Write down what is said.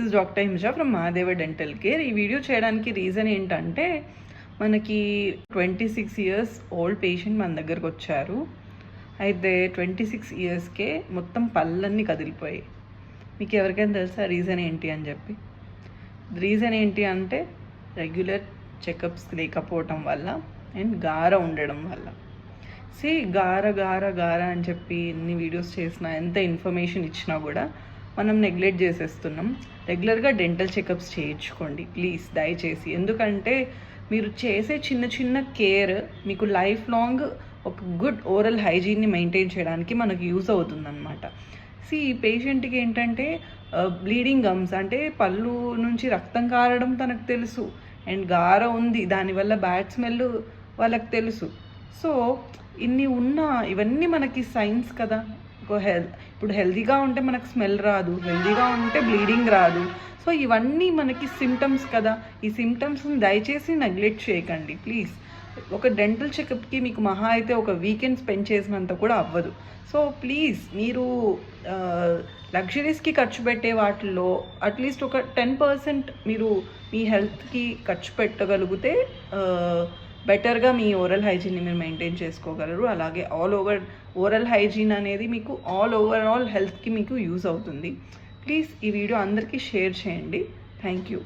Is doctor Himaja from Mahadeva dental care. ఈ video చేయడానికి reason ఏంటంటే, మనకి 26 ఇయర్స్ ఓల్డ్ పేషెంట్ మన దగ్గరకు వచ్చారు. అయితే 26 ఇయర్స్కే మొత్తం పళ్ళన్నీ కదిలిపోయాయి. మీకు ఎవరికైనా తెలుసా రీజన్ ఏంటి అని చెప్పి? రీజన్ ఏంటి అంటే రెగ్యులర్ చెకప్స్ లేకపోవటం వల్ల అండ్ గార ఉండడం వల్ల. గార అని చెప్పి ఎన్ని వీడియోస్ చేసినా, ఎంత ఇన్ఫర్మేషన్ ఇచ్చినా కూడా మనం నెగ్లెక్ట్ చేసేస్తున్నాం. రెగ్యులర్గా డెంటల్ చెకప్స్ చేయించుకోండి ప్లీజ్, దయచేసి. ఎందుకంటే మీరు చేసే చిన్న చిన్న కేర్ మీకు లైఫ్ లాంగ్ ఒక గుడ్ ఓరల్ హైజీన్ని మెయింటైన్ చేయడానికి మనకు యూజ్ అవుతుందన్నమాట. ఈ పేషెంట్కి ఏంటంటే బ్లీడింగ్ గమ్స్, అంటే పళ్ళు నుంచి రక్తం కారడం తనకు తెలుసు, అండ్ గార ఉంది, దానివల్ల బ్యాడ్ స్మెల్ వాళ్ళకి తెలుసు. సో ఇవన్నీ మనకి సైన్స్ కదా. ఇప్పుడు హెల్తీగా ఉంటే మనకు స్మెల్ రాదు, హెల్తీగా ఉంటే బ్లీడింగ్ రాదు. సో ఇవన్నీ మనకి సిమ్టమ్స్ కదా. ఈ సిమ్టమ్స్ని దయచేసి నెగ్లెక్ట్ చేయకండి ప్లీజ్. ఒక డెంటల్ చెకప్కి మీకు మహా అయితే ఒక వీకెండ్ స్పెండ్ చేసినంత కూడా అవ్వదు. సో ప్లీజ్ మీరు లగ్జరీస్కి ఖర్చు పెట్టే వాటిల్లో అట్లీస్ట్ ఒక 10% మీరు మీ హెల్త్కి ఖర్చు పెట్టగలిగితే బెటర్గా మీ ఓరల్ హైజీన్ని మీరు మెయింటైన్ చేసుకోగలరు. అలాగే ఆల్ ఓవర్ ఓరల్ హైజీన్ అనేది మీకు ఓవరాల్ హెల్త్కి మీకు యూజ్ అవుతుంది. ప్లీజ్ ఈ వీడియో అందరికీ షేర్ చేయండి. Thank you.